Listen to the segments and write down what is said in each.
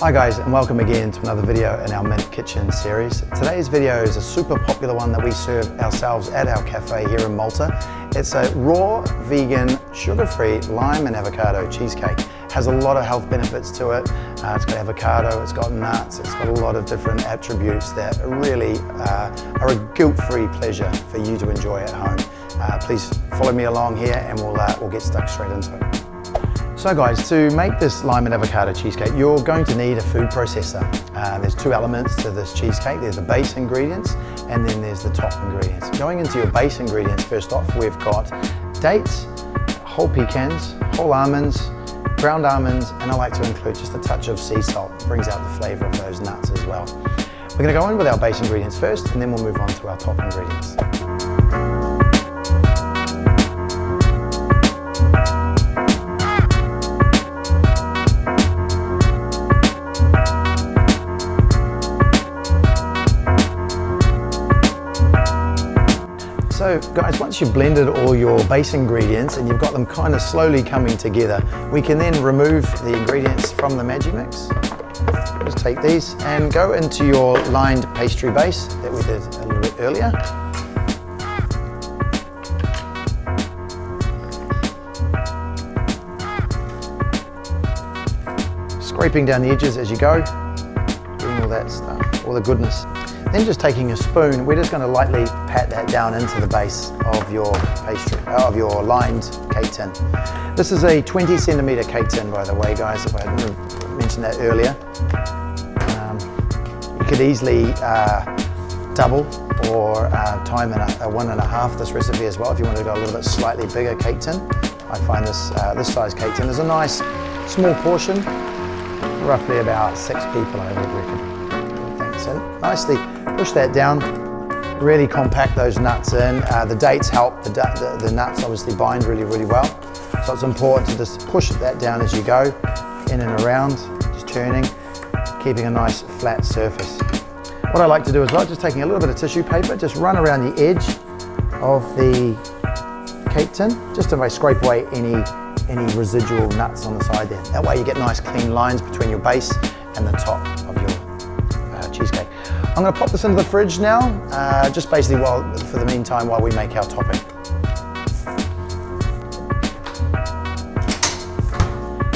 Hi guys, and welcome again to another video in our Mint Kitchen series. Today's video is a super popular one that we serve ourselves at our cafe here in Malta. It's a raw, vegan, sugar-free lime and avocado cheesecake. Has a lot of health benefits to it. It's got avocado, it's got nuts, it's got a lot of different attributes that really are a guilt-free pleasure for you to enjoy at home. Please follow me along here and we'll get stuck straight into it. So guys, to make this lime and avocado cheesecake, you're going to need a food processor. There's two elements to this cheesecake. There's the base ingredients and then there's the top ingredients. Going into your base ingredients, first off, we've got dates, whole pecans, whole almonds, ground almonds, and I like to include just a touch of sea salt. It brings out the flavor of those nuts as well. We're going to go in with our base ingredients first and then we'll move on to our top ingredients. So guys, once you've blended all your base ingredients and you've got them kind of slowly coming together, we can then remove the ingredients from the Magimix. Just take these and go into your lined pastry base that we did a little bit earlier. Scraping down the edges as you go, getting all that stuff, all the goodness. Then just taking a spoon, we're just going to lightly pat that down into the base of your pastry, of your lined cake tin. This is a 20 centimeter cake tin, by the way, guys, if I hadn't mentioned that earlier. You could easily double or time in a 1.5 this recipe as well if you want to go a little bit slightly bigger cake tin. I find this size cake tin is a nice small portion, roughly about 6 people I would reckon. So nicely push that down, really compact those nuts in. The dates help the nuts obviously bind really well. So it's important to just push that down as you go, in and around, just turning, keeping a nice flat surface. What I like to do as well, just taking a little bit of tissue paper, just run around the edge of the cake tin, just to scrape away any residual nuts on the side there. That way you get nice clean lines between your base and the top of your cheesecake. I'm going to pop this into the fridge now, just basically for the meantime while we make our topping.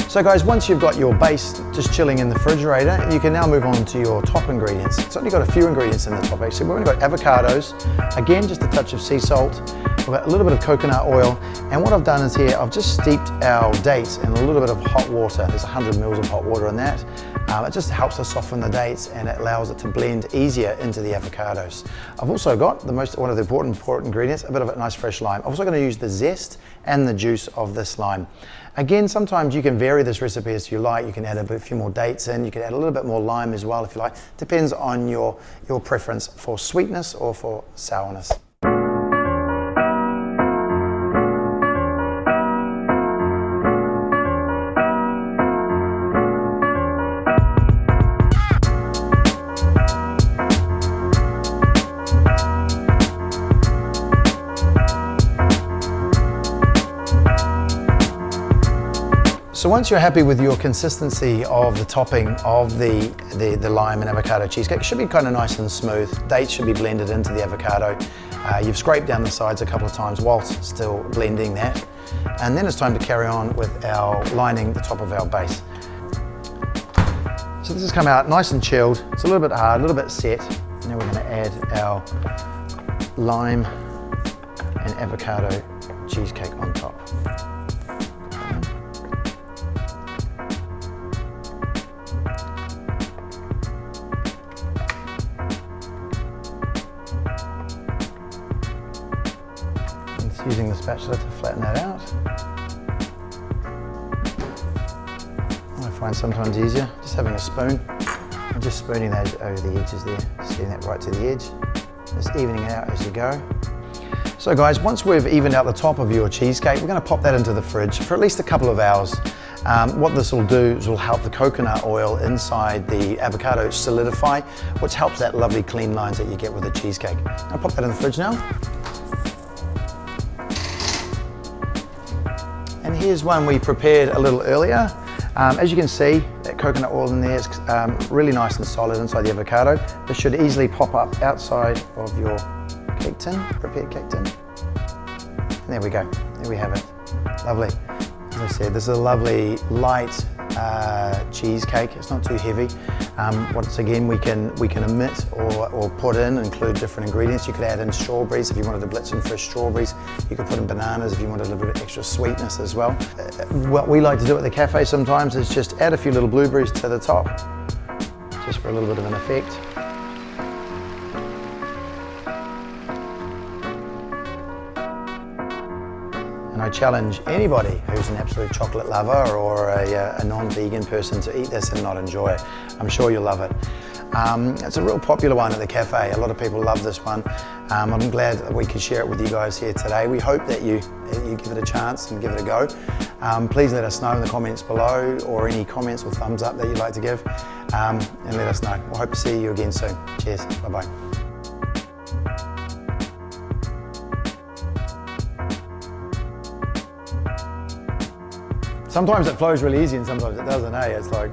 So guys, once you've got your base just chilling in the refrigerator, you can now move on to your top ingredients. It's only got a few ingredients in the top actually. We've only got avocados, again just a touch of sea salt, we've got a little bit of coconut oil, and what I've done is here, I've just steeped our dates in a little bit of hot water. There's 100 mils of hot water in that. It just helps to soften the dates and it allows it to blend easier into the avocados. I've also got one of the important ingredients, a bit of a nice fresh lime. I'm also going to use the zest and the juice of this lime. Again, sometimes you can vary this recipe as you like. You can add a few more dates in. You can add a little bit more lime as well if you like. Depends on your preference for sweetness or for sourness. So once you're happy with your consistency of the topping of the lime and avocado cheesecake, it should be kind of nice and smooth. Dates should be blended into the avocado. You've scraped down the sides a couple of times whilst still blending that. And then it's time to carry on with our lining the top of our base. So this has come out nice and chilled. It's a little bit hard, a little bit set. Now we're going to add our lime and avocado cheesecake on top. Using the spatula to flatten that out. I find sometimes easier just having a spoon and just spooning that over the edges there, setting that right to the edge, just evening it out as you go. So guys, once we've evened out the top of your cheesecake, we're going to pop that into the fridge for at least a couple of hours. What this will do is will help the coconut oil inside the avocado solidify, which helps that lovely clean lines that you get with the cheesecake. I'll pop that in the fridge now. And here's one we prepared a little earlier. As you can see, that coconut oil in there is really nice and solid inside the avocado. This should easily pop up outside of your cake tin, prepared cake tin. And there we go, there we have it. Lovely. As I said, this is a lovely light cheesecake. It's not too heavy. Once again, we can omit or put in, include different ingredients. You could add in strawberries if you wanted to blitz in fresh strawberries. You could put in bananas if you wanted a little bit of extra sweetness as well. What we like to do at the cafe sometimes is just add a few little blueberries to the top, just for a little bit of an effect. And I challenge anybody who's an absolute chocolate lover or a non-vegan person to eat this and not enjoy it. I'm sure you'll love it. It's a real popular one at the cafe. A lot of people love this one. I'm glad that we could share it with you guys here today. We hope that you give it a chance and give it a go. Please let us know in the comments below, or any comments or thumbs up that you'd like to give, and let us know. We'll hope to see you again soon. Cheers, bye-bye. Sometimes it flows really easy and sometimes it doesn't, eh? It's like,